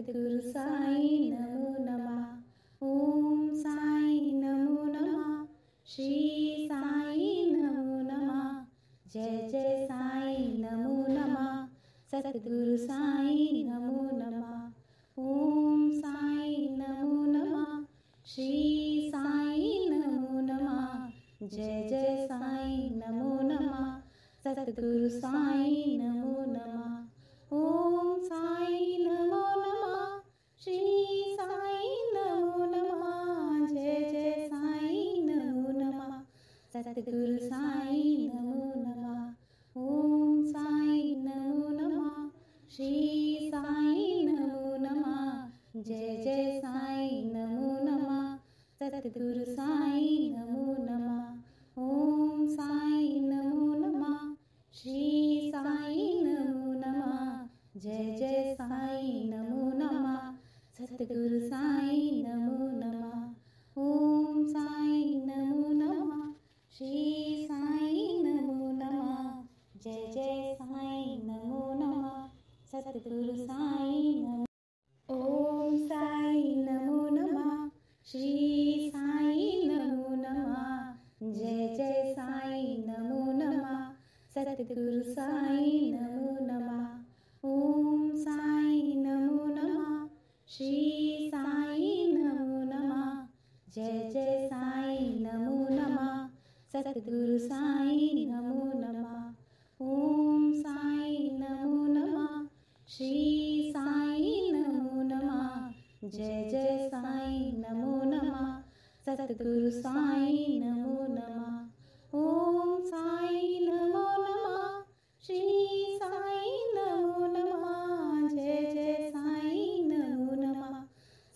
सद्गुरु साई नमो नमः। ओम साई नमो नमः। श्री साई नमो नमः। जय जय साई नमो नमः। सद्गुरु साई नमो नमः। ओम साई नमो नमः। श्री साई नमो नमः। जय जय साई नमो नमः। सद्गुरु साई नमो नमः। ओम साई नमो नमः। श्री साई नमो नमः। जय जय साई नमो नमः। सद्गुरु साई नमो नमः। ओम साई नमो नमः। श्री साई नमो नमः। जय जय साई नमो नमः। सद्गुरु साई नमो नमः। ओम साई नमो नमः। श्री साई नमो नमः। जय जय साई नमो नमः। सद्गुरु साई नमो नमः। ओम साई नमो नमः। श्री साई नमो नमः। जय जय साई नमो नमः। सद्गुरु साई नमो। ओम साई नमो नमः। श्री साई नमो नमः। जय जय साई नमो नमः। सद्गुरु साई नमो नमः। ओम साई नमो नमः। श्री साई नमो नमः। जय जय साई नमो नमः। सद्गुरु साई नमो नमः। ओम साई नमो नमः। श्री साई नमो नमः। जय जय साई नमो नमः। सद्गुरु साई नमो नमः। ओम साई नमो नमः। श्री साई नमो नमः। जय जय साई नमो नमः।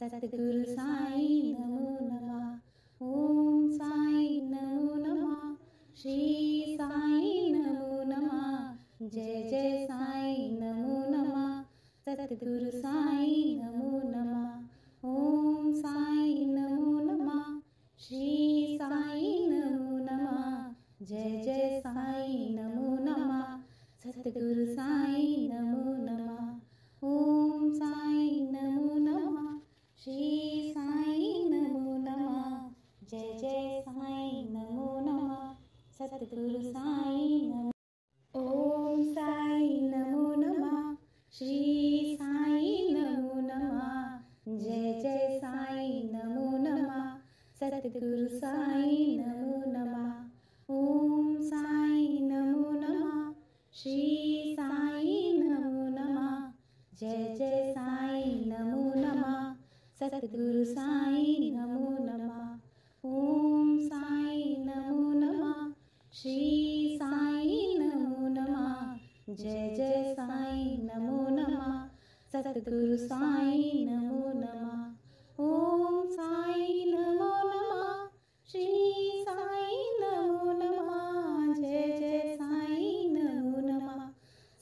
सद्गुरु साई नमो नमः। ओम साई नमो नमः। श्री साई नमो नमः। जय जय साई नमो नमः। सद्गुरु साई नमो नमः। ओम साई नमो नमः। श्री साई नमो नमः। जय जय साई नमो नमः। सद्गुरु साई नमो नमः। ओम साई नमो नमः। श्री साई नमो नमः। जय जय साई नमो नमः। सद्गुरु साई नमो। ओम साई नमो नमः। श्री साई नमो नमः। जय जय साई नमो नमः। सद्गुरु साई नमो नमः। ओम साई नमो नमः। श्री साई नमो नमः। जय जय साई नमो नमः। सद्गुरु साई नमो नमः। ओम साई नमो नमः। श्री साई नमो नमः। जय जय साई नमो नमः। सद्गुरु साई नमो नमः। ओम साई नमो नमः। श्री साई नमो नमः। जय जय साई नमो नमः।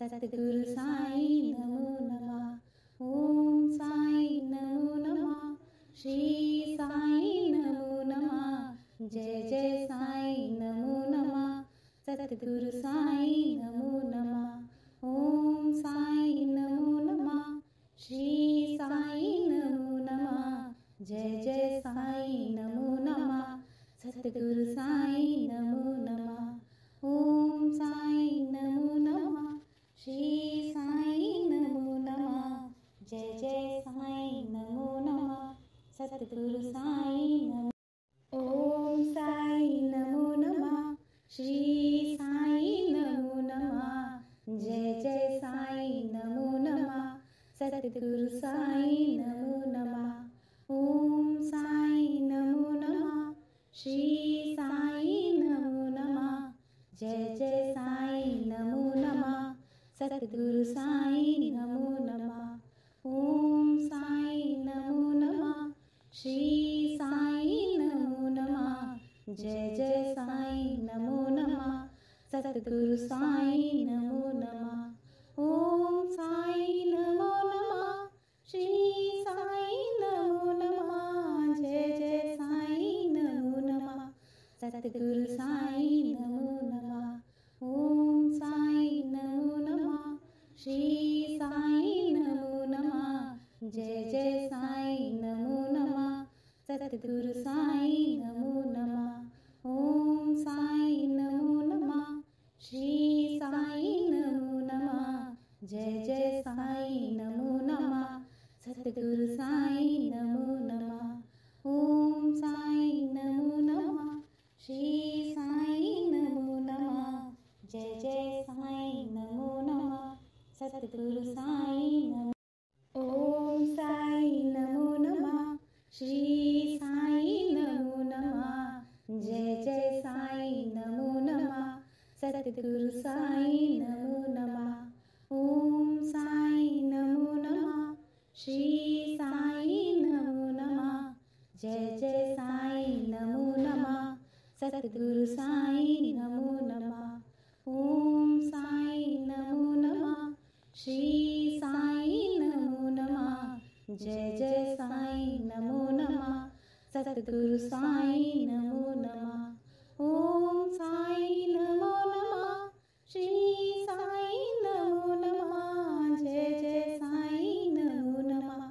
सद्गुरु साई नमो नमः। ओम साई नमो नमः। श्री साई नमो नमः। जय जय साई नमो नमः। सद्गुरु साई नमो नमः। ओम साई नमो नमः। श्री साई नमो नमः। जय जय साई नमो नमः। सद्गुरु साई नमो नमः। ओम साई नमो नमः। श्री साई नमो नमः। जय जय साई नमो नमः। सद्गुरु साई नमो। ओम साई नमो नमः। श्री साई नमो नमः। जय जय साई नमो नमः। सद्गुरु साई नमो नमः। ओम साई नमो नमः। श्री साई नमो नमः। जय जय साई नमो नमः। सद्गुरु साई नमो नमः। ओम साई नमो नमः। श्री साई नमो नमः। जय जय साई नमो नमः। सद्गुरु साई नमो नमः। ओम साई नमो नमः। श्री साई नमो नमः। जय जय साई नमो नमः। सद्गुरु साई नमो नमः। ओम साई नमो नमः। श्री साई नमो नमः। जय जय साईं नमो नमः। सतगुरु साईं नमो नमः। ओम साईं नमो नमः। श्री साईं नमो नमः। जय जय साईं नमो नमः। सतगुरु साईं नमो नमः। ओम साईं नमो नमः। श्री साईं नमो नमः। जय जय साईं नमो नमः। सतगुरु साईं नमो। ओम साईं नमो नमः। श्री साईं नमो नमः। जय जय साईं नमो नमः। सतगुरु साईं नमो नमः। ओम साईं नमो नमः। श्री साईं नमो नमः। जय जय साईं नमो नमः। सतगुरु साईं नमो नमः। ओम साईं नमो नमः। श्री साईं नमो नमः। जय जय साईं नमो नमः। सतगुरु साईं नमो नमः। ओम साईं नमो नमः। श्री साईं नमो नमः। जय जय साईं नमो नमः।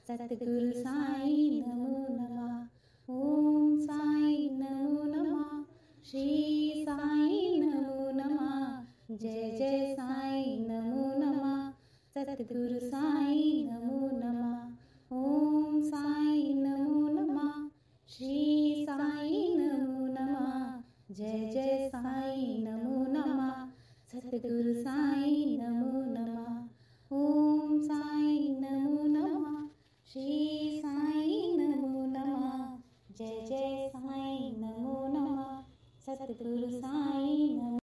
सतगुरु साईं नमो नमः। ओम साईं नमो नमः। श्री साईं नमो नमः। जय जय साईं नमो नमः। सतगुरु साईं नमो नमः। ओम साईं नमो नमः। श्री साईं नमो नमः। जय जय साईं नमो नमः। सतगुरु साईं नमो नमः। ओम साईं नमो नमः। श्री साईं नमो नमः। जय जय साईं नमो नमः। सतगुरु साईं नमो।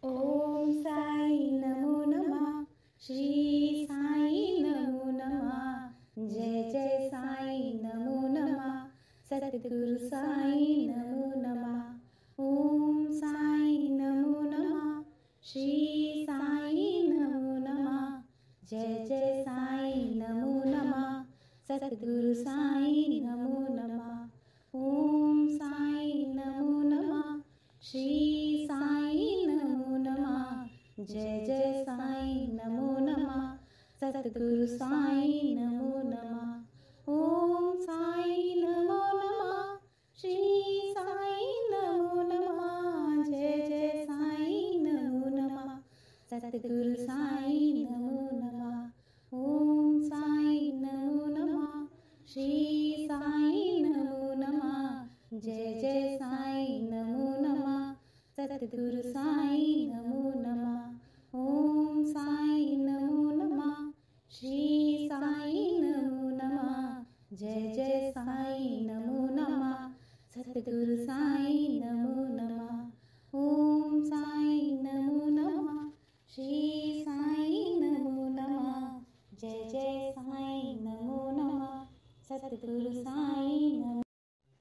ओम साईं नमो नमः। श्री साईं नमो नमः। जय जय साईं नमो नमः। सतगुरु साईं नमो नमः। ओम साईं नमो नमः। श्री साईं नमो नमः। जय जय साईं नमो नमः। सतगुरु साईं नमो नमः। ओम साईं नमो नमः। श्री साईं नमो नमः। जय जय साईं नमो नमः। सतगुरु साईं नमो नमः। ओम साईं नमो नमः। श्री साईं नमो नमः। जय जय साईं नमो नमः। सतगुरु साईं नमो नमः। ओम साईं नमो नमः। श्री साईं नमो नमः। जय जय साईं नमो नमः। सतगुरु साईं नमो नमः। ओम साईं नमो नमः। श्री साईं नमो नमः। जय जय साईं नमो नमः। सतगुरु साईं नमो नमः। ओम साईं नमो नमः। श्री साईं नमो नमः। जय जय साईं नमो नमः। सतगुरु साईं नमो।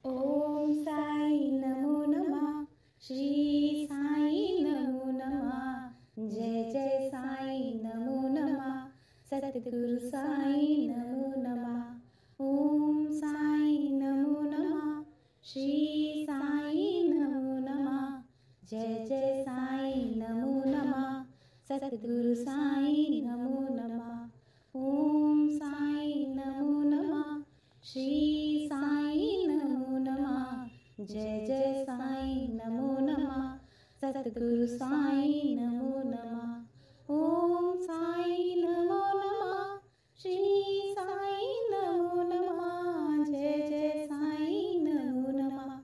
ओम साईं नमो नमः। श्री साईं नमो नमः। जय जय साईं नमो नमः। सतगुरु साईं नमो नमः। ओम साईं नमो नमः। श्री साईं नमो नमः। जय जय साईं नमो नमः। सतगुरु साईं नमो नमः। ओम साईं नमो नमः। श्री साईं नमो नमः। जय जय साईं नमो नमः। सतगुरु साईं नमो नमः। ओम साईं नमो नमः। श्री साईं नमो नमः। जय जय साईं नमो नमः।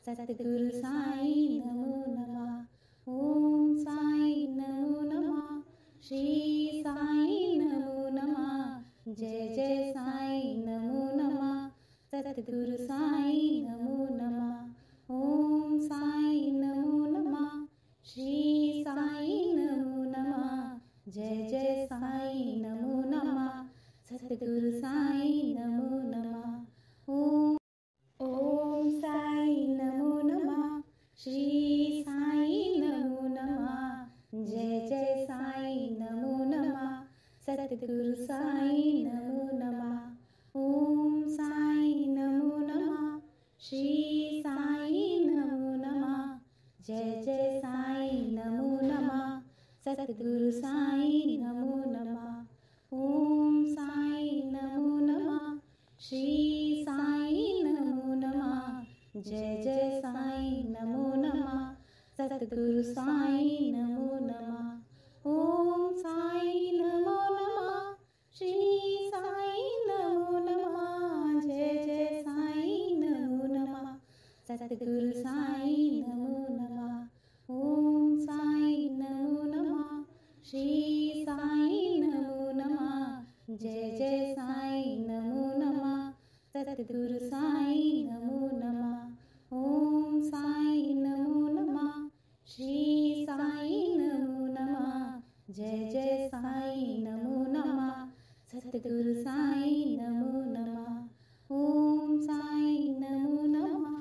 सतगुरु साईं नमो नमः। ओम साईं नमो नमः। श्री साईं नमो नमः। जय जय साईं नमो नमः। सतगुरु साईं नमो नमः। ओम साईं नमो नमः। श्री साईं नमो नमः। जय जय साईं नमो नमः। सतगुरु साईं नमो नमः। ओम साईं नमो नमः। श्री साईं नमो नमः। जय जय साईं नमो नमः। सतगुरु साईं नमो नमः। ओम साईं नमो नमः। श्री साईं नमो नमः। जय जय साईं नमो नमः। सतगुरु साईं नमो नमः। ओम साईं नमो नमः। जय जय साईं नमो नमः सतगुरु साईं नमो नमः ओम साईं नमो नमः श्री साईं नमो नमः जय जय साईं नमो नमः सतगुरु साईं नमो नमः ओम साईं नमो नमः श्री साईं नमो नमः जय जय साईं नमो नमः सतगुरु साईं नमो नमः ओम साईं नमो नमः श्री साईं नमो नमः जय जय साईं नमो नमः सतगुरु साईं नमो नमः ओम साईं नमो नमः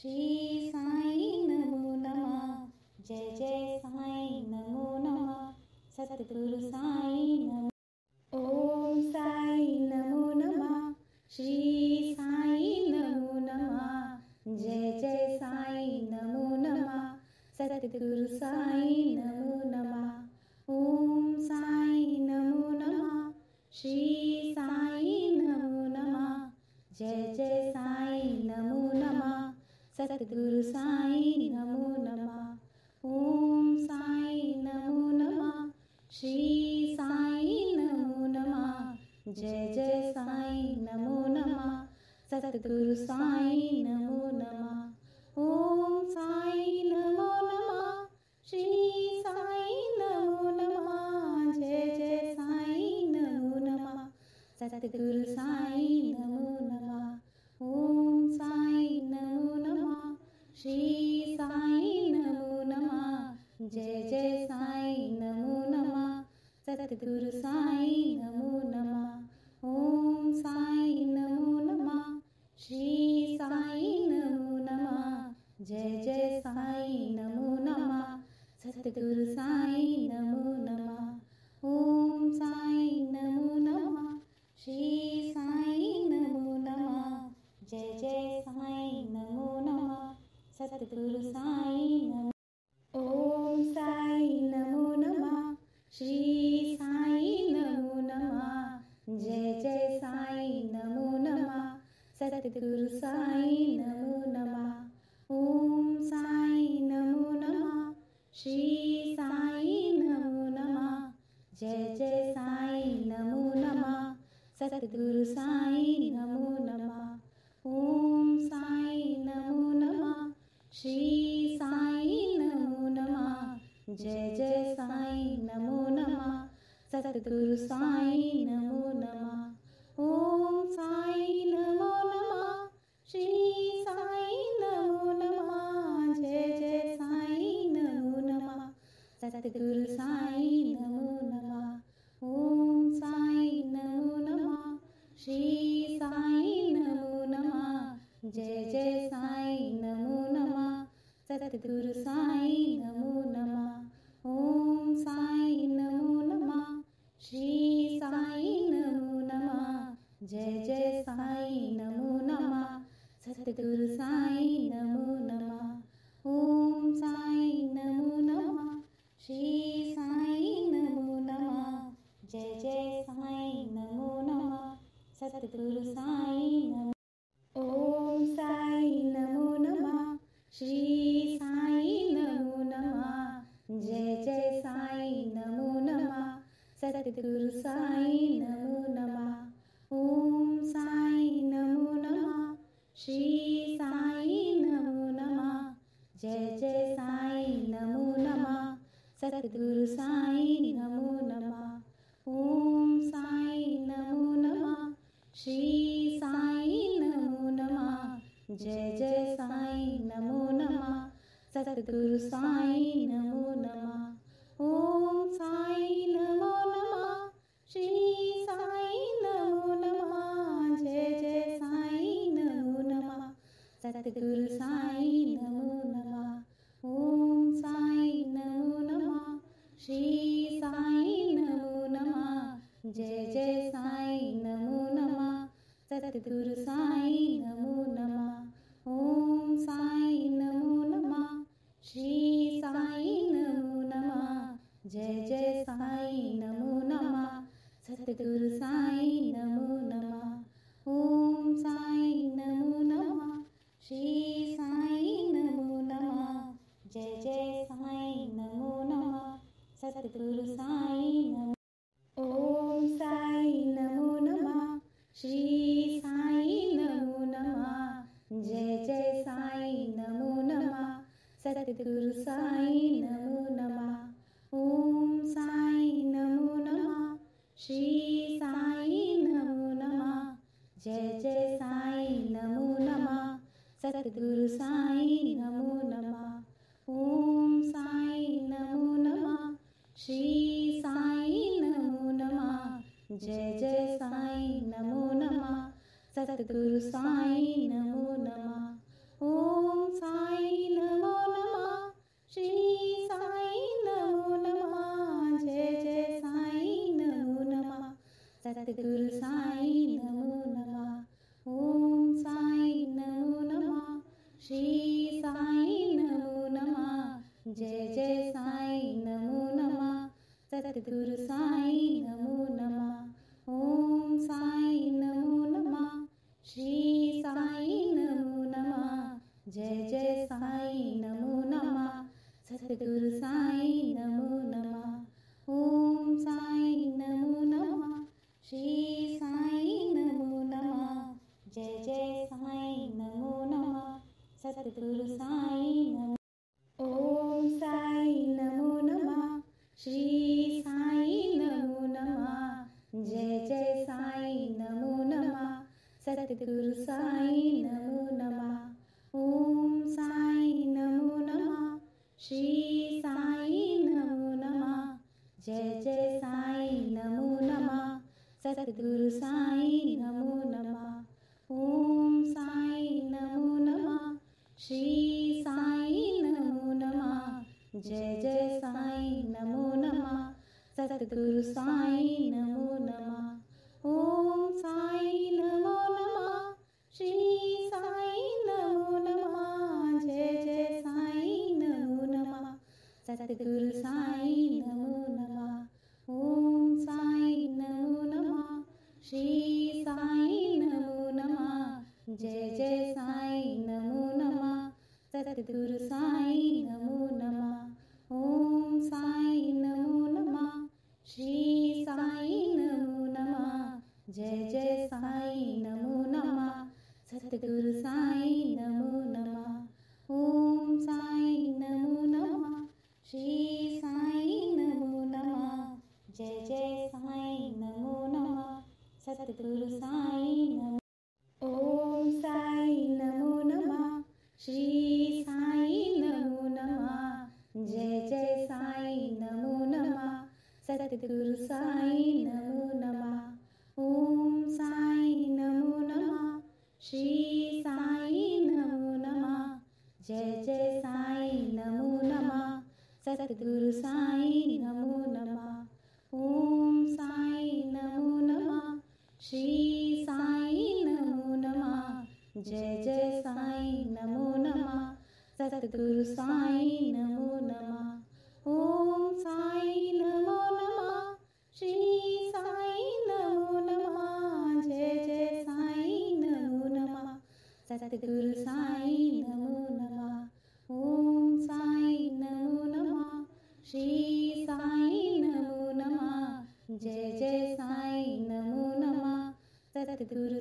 श्री साईं नमो नमः जय जय साईं नमो नमः सतगुरु साईं नमो ओम साईं नमो नमः श्री साईं नमो नमः जय जय साईं नमो नमः सतगुरु साईं नमो नमः ओम साईं नमो नमः श्री साईं नमो नमः जय जय साईं नमो नमः सतगुरु साईं नमो नमः ओम साईं नमो नमः श्री साईं नमो नमः जय जय साईं नमो नमः सतगुरु साईं नमो नमः ओम साईं नमो नमः श्री साईं नमो नमः जय जय साईं नमो नमः सतगुरु साईं नमो नमः ओम साईं नमो नमः श्री साईं नमो नमः जय जय साईं नमो नमः सतगुरु साईं नमो नमः ओम साईं नमो नमः श्री साईं नमो नमः जय जय साईं नमो नमः सतगुरु साईं नमो नमः ओम साईं नमो नमः श्री साईं नमो नमः जय जय साईं नमो नमः सतगुरु साईं नमो ओम साईं नमो नमः श्री साईं नमो नमः जय जय साईं नमो नमः सतगुरु साईं नमो नमः ओम साईं नमो नमः श्री साईं नमो नमः जय जय साईं नमो नमः सतगुरु साईं नमो नमः ओम साईं नमो नमः श्री साईं नमो नमः जय जय साईं नमो नमः सतगुरु साईं नमो नमः ओम साईं नमो नमः श्री साईं नमो नमः जय जय साईं नमो नमः सतगुरु साईं नमो नमः ओम साईं नमो नमः श्री साईं नमो नमः जय जय साईं नमो नमः सतगुरु साईं नमो नमः ओम साईं नमो नमः श्री साईं नमो नमः जय जय साईं नमो नमः सतगुरु साईं नमो नमः ओम साईं नमो नमः श्री साईं नमो नमः जय जय साईं नमो नमः सतगुरु साईं नमो ओम साईं नमो नमः श्री साईं नमो नमः जय जय साईं नमो नमः सतगुरु साईं नमो नमः ओम साईं नमो नमः श्री साईं नमो नमः जय जय साईं नमो नमः सतगुरु साईं नमो नमः ओम साईं नमो नमः श्री साईं नमो नमः जय जय साईं नमो नमः सतगुरु साईं नमो नमः ओम साईं नमो नमः श्री साईं नमो नमः जय जय साईं नमो नमः सतगुरु साईं नमो नमः ओम साईं नमो नमः श्री साईं नमो नमः जय जय साईं नमो नमः सतगुरु साईं नमो नमः ओम साईं नमो नमः श्री साईं सतगुरु साई नमो नमः। ओम साई नमो नमः। श्री साई नमो नमः। जय जय साई नमो नमः। सतगुरु साई नमो नमः। ओम साई नमो नमः। श्री साई नमो नमः। जय जय साई नमो नमः। सतगुरु साई नमो नमः। ओम साई नमो नमः। श्री साई नमो नमः। जय जय साई नमो नमः। सतगुरु साई नमो नमः। ओम साई नमो नमः। श्री साई नमो नमः। जय जय साई नमो नमः। सतगुरु साई नमो नमः। ओम साई नमो नमः। श्री साई नमो नमः। जय जय साई नमो नमः। सतगुरु साई नमो नमः। ओम साई नमो नमः। श्री साई नमो नमः। जय जय साई नमो नमः। सतगुरु साई नमो। ओम साई नमो नमः। श्री साई नमो नमः। जय जय साई नमो नमः। सतगुरु साई नमो नमः। ओम साई नमो नमः। श्री साई नमो नमः। जय जय साई नमो नमः। सतगुरु साई नमो नमः। ओम साई नमो नमः। श्री साई नमो नमः। जय जय साई नमो नमः। सतगुरु साई नमो नमः। ओम साई नमो नमः। श्री साई नमो नमः। जय जय साई नमो नमः। सतगुरु साई नमो नमः। ओम साई नमो नमः। श्री साई नमो नमः। जय जय साई नमो नमः। सतगुरु साई नमो नमः। ओम साई नमो नमः। श्री साई नमो नमः। जय जय साई नमो नमः। सतगुरु साई नमो नमः। ओम साई नमो नमः। श्री साई नमो नमः। जय जय साई नमो नमः। सतगुरु साई नमो। ओम साई नमो नमः। श्री साई नमो नमः। जय जय साई नमो नमः। सतगुरु साई नमो नमः। ओम साई नमो नमः। श्री साई नमो नमः। जय जय साई नमो नमः। सतगुरु साई नमो नमः। ओम साई नमो नमः। श्री साई नमो नमः। जय जय साई नमो नमः। सतगुरु साई नमो नमः। ओम साई नमो नमः। श्री साई नमो नमः। जय जय साई नमो नमः। सतगुरु साई नमो नमः। ओम साई नमो नमः। श्री साई नमो नमः। जय जय साई नमो नमः। सतगुरु